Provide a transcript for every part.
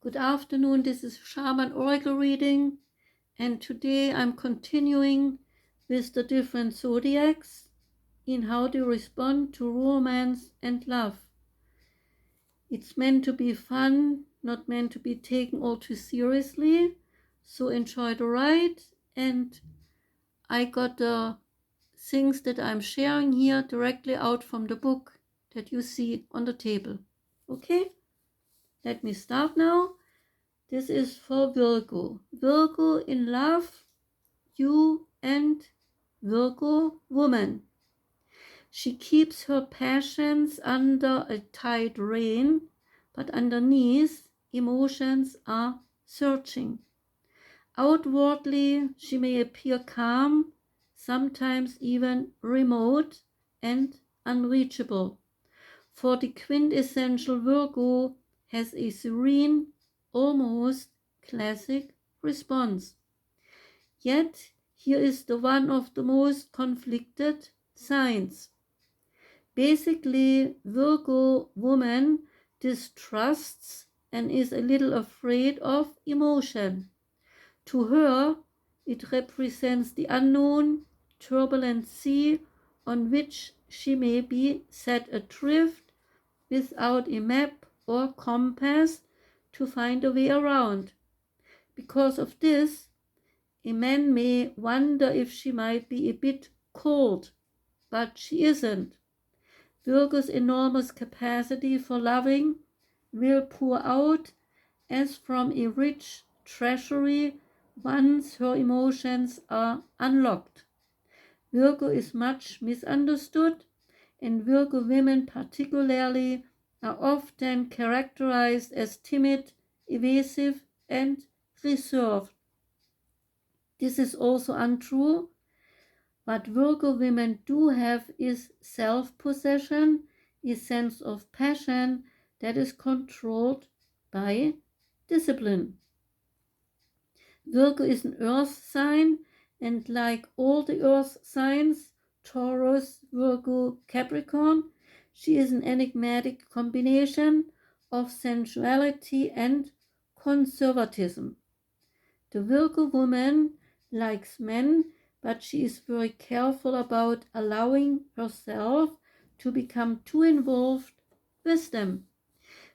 Good afternoon, this is Shaman Oracle reading, and today I'm continuing with the different zodiacs in how they respond to romance and love. It's meant to be fun, not meant to be taken all too seriously, so enjoy the ride. And I got the things that I'm sharing here directly out from the book that you see on the table. Okay, let me start now. This is for Virgo. Virgo in love, you and Virgo woman. She keeps her passions under a tight rein, but underneath, emotions are searching. Outwardly, she may appear calm, sometimes even remote and unreachable. For the quintessential Virgo has a serene, almost classic response. Yet here is the one of the most conflicted signs. Basically, Virgo woman distrusts and is a little afraid of emotion. To her, it represents the unknown, turbulent sea on which she may be set adrift without a map or compass to find a way around. Because of this, a man may wonder if she might be a bit cold, but she isn't. Virgo's enormous capacity for loving will pour out as from a rich treasury once her emotions are unlocked. Virgo is much misunderstood, and Virgo women particularly are often characterized as timid, evasive, and reserved. This is also untrue. What Virgo women do have is self-possession, a sense of passion that is controlled by discipline. Virgo is an earth sign, and like all the earth signs, Taurus, Virgo, Capricorn, she is an enigmatic combination of sensuality and conservatism. The Virgo woman likes men, but she is very careful about allowing herself to become too involved with them.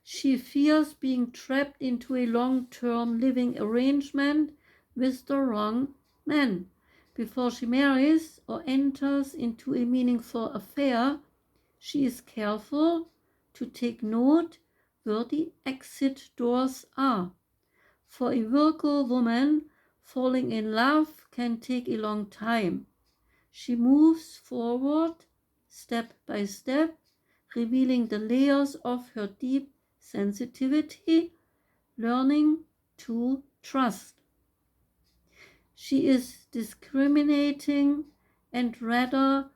She fears being trapped into a long-term living arrangement with the wrong man. Before she marries or enters into a meaningful affair, she is careful to take note where the exit doors are. For a Virgo woman, falling in love can take a long time. She moves forward step by step, revealing the layers of her deep sensitivity, learning to trust. She is discriminating, and rather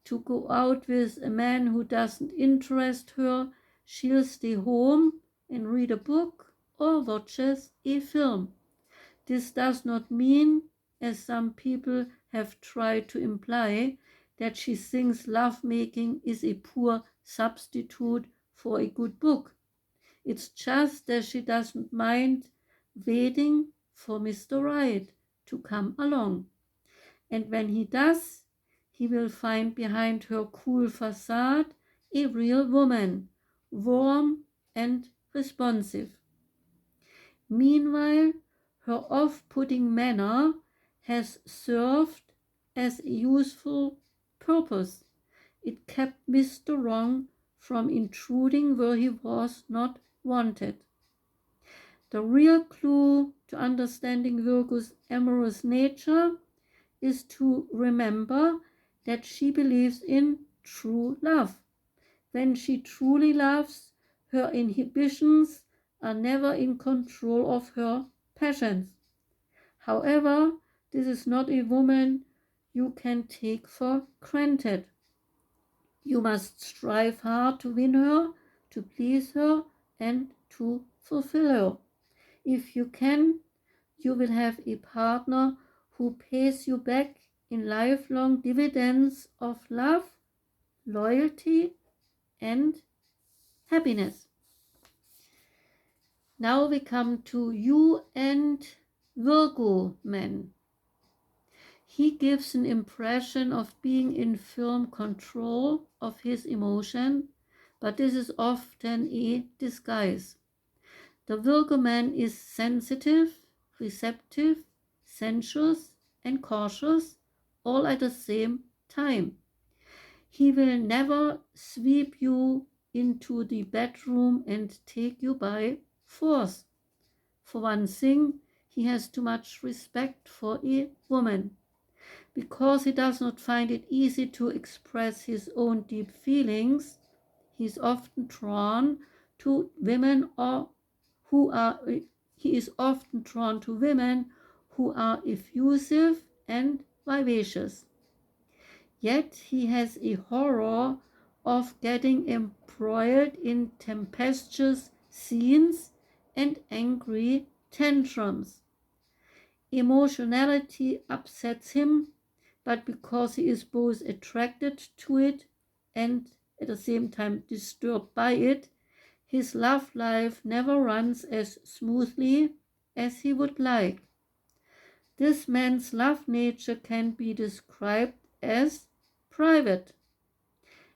to go out with a man who doesn't interest her, she'll stay home and read a book or watches a film. This does not mean, as some people have tried to imply, that she thinks lovemaking is a poor substitute for a good book. It's just that she doesn't mind waiting for Mr. Right to come along. And when he does, he will find behind her cool facade a real woman, warm and responsive. Meanwhile, her off-putting manner has served as a useful purpose. It kept Mr. Wrong from intruding where he was not wanted. The real clue to understanding Virgo's amorous nature is to remember that she believes in true love. When she truly loves, her inhibitions are never in control of her passions. However, this is not a woman you can take for granted. You must strive hard to win her, to please her, and to fulfill her. If you can, you will have a partner who pays you back in lifelong dividends of love, loyalty, and happiness. Now we come to you and Virgo man. He gives an impression of being in firm control of his emotion, but this is often a disguise. The Virgo man is sensitive, receptive, sensuous, and cautious, all at the same time. He will never sweep you into the bedroom and take you by force. For one thing, he has too much respect for a woman. Because he does not find it easy to express his own deep feelings, he is often drawn to women he is often drawn to women who are effusive and vivacious. Yet he has a horror of getting embroiled in tempestuous scenes and angry tantrums. Emotionality upsets him, but because he is both attracted to it and at the same time disturbed by it, his love life never runs as smoothly as he would like. This man's love nature can be described as private.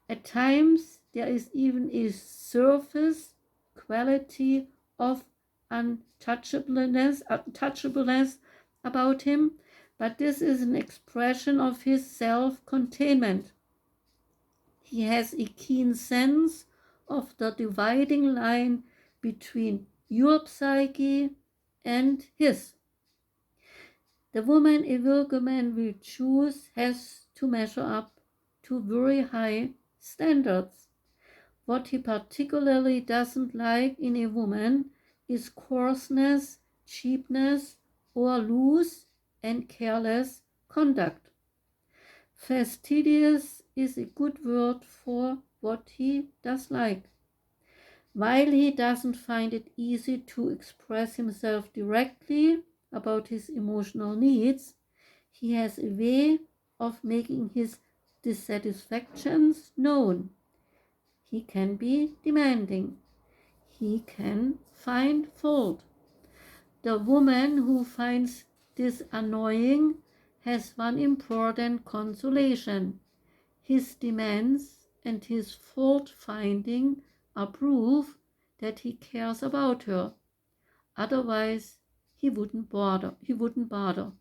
At times, there is even a surface quality of untouchableness about him, but this is an expression of his self-containment. He has a keen sense of the dividing line between your psyche and his. The woman a Virgo man will choose has to measure up to very high standards. What he particularly doesn't like in a woman is coarseness, cheapness, or loose and careless conduct. Fastidious is a good word for what he does like. While he doesn't find it easy to express himself directly about his emotional needs, he has a way of making his dissatisfactions known. He can be demanding. He can find fault. The woman who finds this annoying has one important consolation. His demands and his fault finding are proof that he cares about her. Otherwise, he wouldn't bother.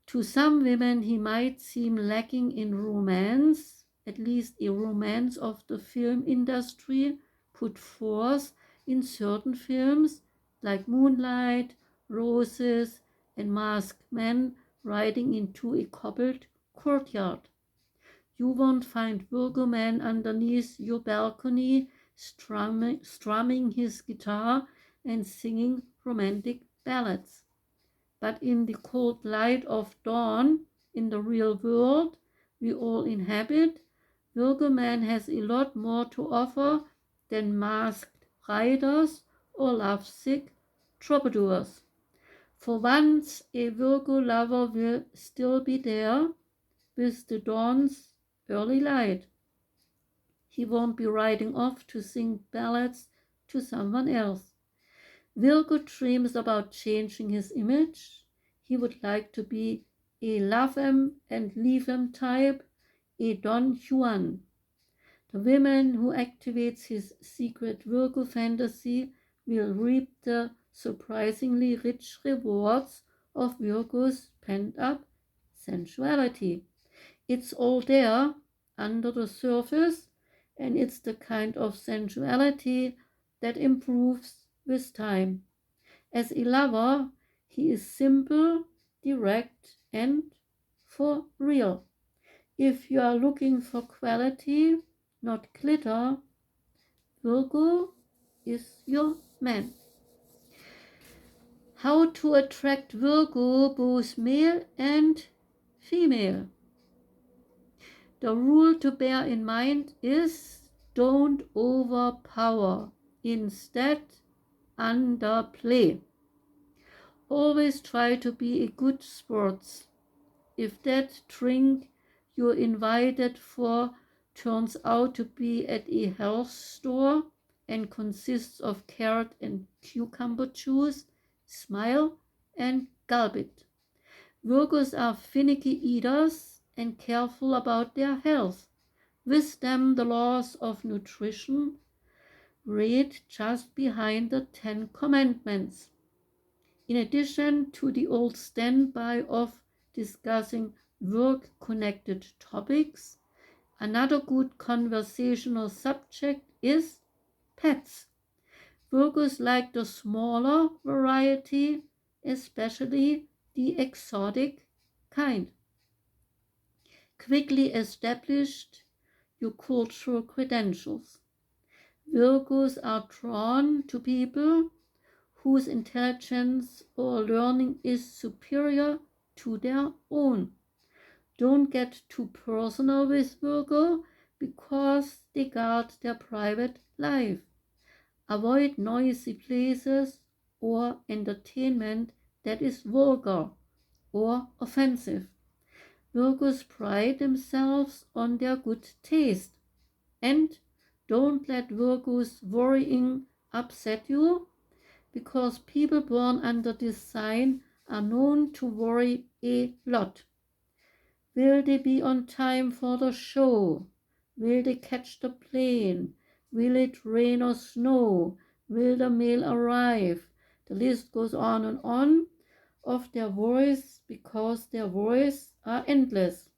To some women, he might seem lacking in romance, at least a romance of the film industry put forth in certain films like Moonlight, Roses, and Masked Men riding into a cobbled courtyard. You won't find Virgo man underneath your balcony strumming his guitar and singing romantic ballads. But in the cold light of dawn, in the real world we all inhabit, Virgo man has a lot more to offer than masked riders or lovesick troubadours. For once, a Virgo lover will still be there with the dawn's early light. He won't be riding off to sing ballads to someone else. Virgo dreams about changing his image. He would like to be a love him and leave him type, a Don Juan. The woman who activates his secret Virgo fantasy will reap the surprisingly rich rewards of Virgo's pent-up sensuality. It's all there under the surface, and it's the kind of sensuality that improves with time. As a lover, he is simple, direct, and for real. If you are looking for quality, not glitter, Virgo is your man. How to attract Virgo, both male and female. The rule to bear in mind is don't overpower, instead underplay. Always try to be a good sport. If that drink you're invited for turns out to be at a health store, and consists of carrot and cucumber juice. Smile and gulp it. Virgos are finicky eaters and careful about their health. With them, the laws of nutrition read just behind the 10 Commandments. In addition to the old standby of discussing work-connected topics, another good conversational subject is pets. Virgos like the smaller variety, especially the exotic kind. Quickly established your cultural credentials. Virgos are drawn to people whose intelligence or learning is superior to their own. Don't get too personal with Virgo because they guard their private life. Avoid noisy places or entertainment that is vulgar or offensive. Virgos pride themselves on their good taste. And don't let Virgo's worrying upset you, because people born under this sign are known to worry a lot. Will they be on time for the show? Will they catch the plane? Will it rain or snow? Will the mail arrive? The list goes on of their worries, because their worries are endless.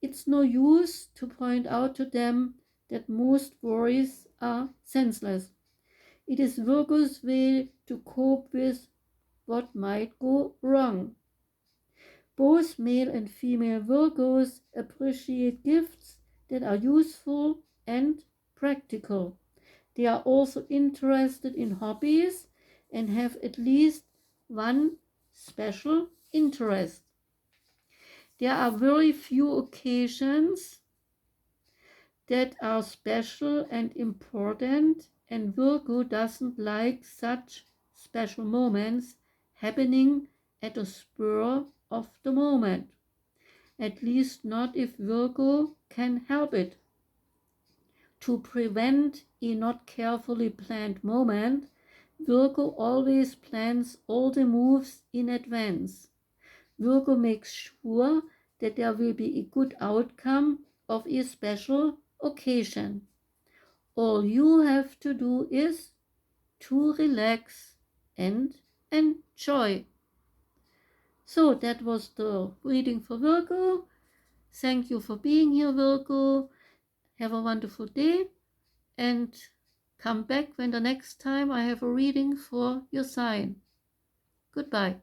It's no use to point out to them that most worries are senseless. It is Virgo's way to cope with what might go wrong. Both male and female Virgos appreciate gifts that are useful and practical. They are also interested in hobbies and have at least one special interest. There are very few occasions that are special and important, and Virgo doesn't like such special moments happening at the spur of the moment. At least not if Virgo can help it. To prevent a not carefully planned moment, Virgo always plans all the moves in advance. Virgo makes sure that there will be a good outcome of a special occasion. All you have to do is to relax and enjoy. So that was the reading for Virgo. Thank you for being here, Virgo. Have a wonderful day and come back when the next time I have a reading for your sign. Goodbye.